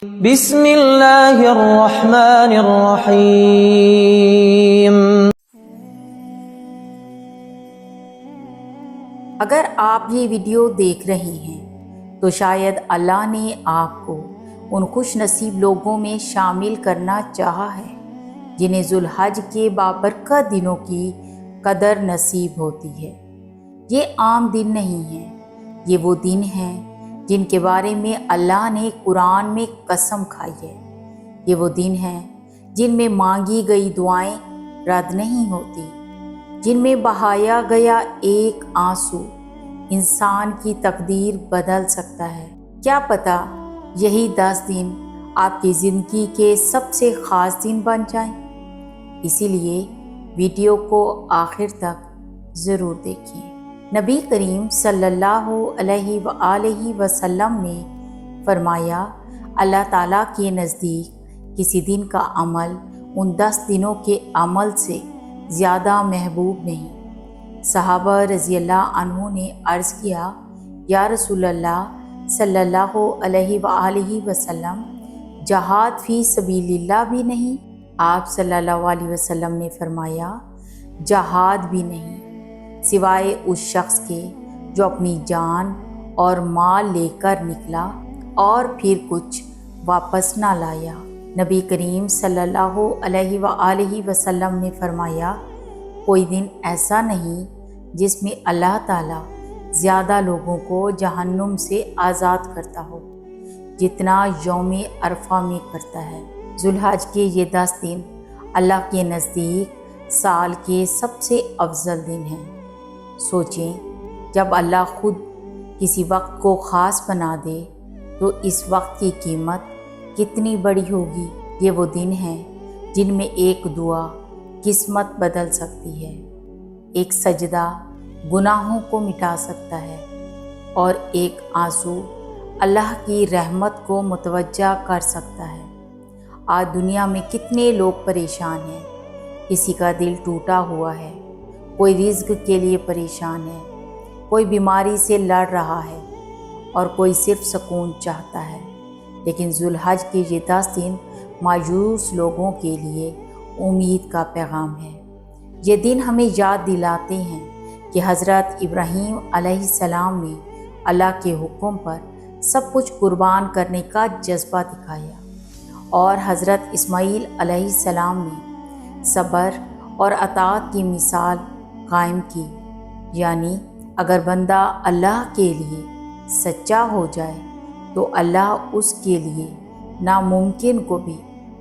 بسم اللہ الرحمن الرحیم۔ اگر آپ یہ ویڈیو دیکھ رہے ہیں تو شاید اللہ نے آپ کو ان خوش نصیب لوگوں میں شامل کرنا چاہا ہے جنہیں ذوالحج کے بابرکت دنوں کی قدر نصیب ہوتی ہے۔ یہ عام دن نہیں ہیں، یہ وہ دن ہیں جن کے بارے میں اللہ نے قرآن میں قسم کھائی ہے۔ یہ وہ دن ہیں جن میں مانگی گئی دعائیں رد نہیں ہوتی، جن میں بہایا گیا ایک آنسو انسان کی تقدیر بدل سکتا ہے۔ کیا پتہ یہی 10 دن آپ کی زندگی کے سب سے خاص دن بن جائیں۔ اسی لیے ویڈیو کو آخر تک ضرور دیکھیں۔ نبی کریم صلی اللہ علیہ وآلہ وسلم نے فرمایا، اللہ تعالیٰ کے نزدیک کسی دن کا عمل ان 10 دنوں کے عمل سے زیادہ محبوب نہیں۔ صحابہ رضی اللہ عنہ نے عرض کیا، یا رسول اللہ صلی اللہ علیہ وآلہ وسلم، جہاد فی سبیل اللہ بھی نہیں؟ آپ صلی اللہ علیہ وسلم نے فرمایا، جہاد بھی نہیں سوائے اس شخص کے جو اپنی جان اور مال لے کر نکلا اور پھر کچھ واپس نہ لایا۔ نبی کریم صلی اللہ علیہ وآلہ وسلم نے فرمایا، کوئی دن ایسا نہیں جس میں اللہ تعالیٰ زیادہ لوگوں کو جہنم سے آزاد کرتا ہو جتنا یوم عرفہ میں کرتا ہے۔ ذوالحج کے یہ 10 دن اللہ کے نزدیک سال کے سب سے افضل دن ہیں۔ سوچیں، جب اللہ خود کسی وقت کو خاص بنا دے تو اس وقت کی قیمت کتنی بڑی ہوگی۔ یہ وہ دن ہیں جن میں ایک دعا قسمت بدل سکتی ہے، ایک سجدہ گناہوں کو مٹا سکتا ہے، اور ایک آنسو اللہ کی رحمت کو متوجہ کر سکتا ہے۔ آج دنیا میں کتنے لوگ پریشان ہیں، کسی کا دل ٹوٹا ہوا ہے، کوئی رزق کے لیے پریشان ہے، کوئی بیماری سے لڑ رہا ہے، اور کوئی صرف سکون چاہتا ہے۔ لیکن ذوالحج کے یہ 10 دن مایوس لوگوں کے لیے امید کا پیغام ہے۔ یہ دن ہمیں یاد دلاتے ہیں کہ حضرت ابراہیم علیہ السلام نے اللہ کے حکم پر سب کچھ قربان کرنے کا جذبہ دکھایا، اور حضرت اسماعیل علیہ السلام نے صبر اور اطاعت کی مثال قائم کی۔ یعنی اگر بندہ اللہ کے لیے سچا ہو جائے تو اللہ اس کے لیے ناممکن کو بھی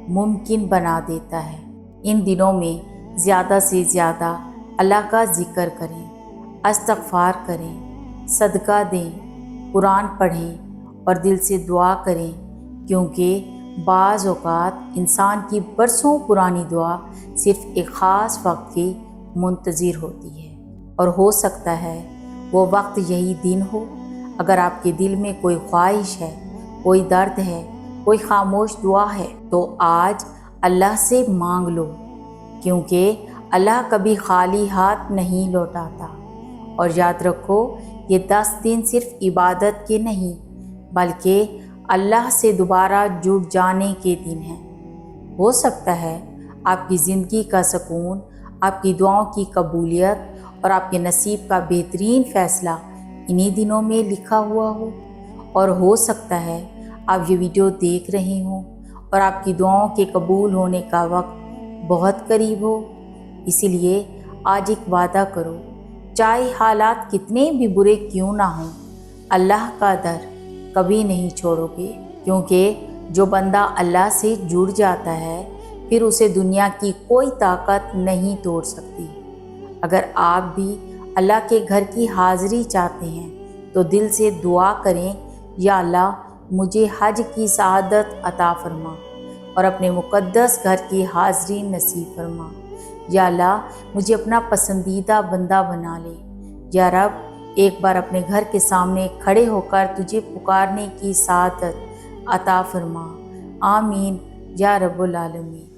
ممکن بنا دیتا ہے۔ ان دنوں میں زیادہ سے زیادہ اللہ کا ذکر کریں، استغفار کریں، صدقہ دیں، قرآن پڑھیں اور دل سے دعا کریں، کیونکہ بعض اوقات انسان کی برسوں پرانی دعا صرف ایک خاص وقت کی منتظر ہوتی ہے، اور ہو سکتا ہے وہ وقت یہی دن ہو۔ اگر آپ کے دل میں کوئی خواہش ہے، کوئی درد ہے، کوئی خاموش دعا ہے، تو آج اللہ سے مانگ لو، کیونکہ اللہ کبھی خالی ہاتھ نہیں لوٹاتا۔ اور یاد رکھو، یہ 10 دن صرف عبادت کے نہیں بلکہ اللہ سے دوبارہ جڑ جانے کے دن ہیں۔ ہو سکتا ہے آپ کی زندگی کا سکون، آپ کی دعاؤں کی قبولیت اور آپ کے نصیب کا بہترین فیصلہ انہی دنوں میں لکھا ہوا ہو، اور ہو سکتا ہے آپ یہ ویڈیو دیکھ رہے ہوں اور آپ کی دعاؤں کے قبول ہونے کا وقت بہت قریب ہو۔ اسی لیے آج ایک وعدہ کرو، چاہے حالات کتنے بھی برے کیوں نہ ہوں، اللہ کا در کبھی نہیں چھوڑو گے، کیونکہ جو بندہ اللہ سے جڑ جاتا ہے پھر اسے دنیا کی کوئی طاقت نہیں توڑ سکتی۔ اگر آپ بھی اللہ کے گھر کی حاضری چاہتے ہیں تو دل سے دعا کریں، یا اللہ مجھے حج کی سعادت عطا فرما اور اپنے مقدس گھر کی حاضری نصیب فرما۔ یا اللہ مجھے اپنا پسندیدہ بندہ بنا لے۔ یا رب ایک بار اپنے گھر کے سامنے کھڑے ہو کر تجھے پکارنے کی سعادت عطا فرما۔ آمین یا رب العالمین۔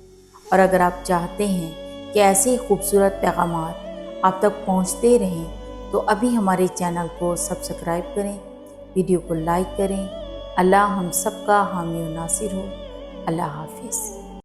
اور اگر آپ چاہتے ہیں کہ ایسے خوبصورت پیغامات آپ تک پہنچتے رہیں تو ابھی ہمارے چینل کو سبسکرائب کریں، ویڈیو کو لائک کریں اللہ ہم سب کا حامی و ناصر ہو۔ اللہ حافظ۔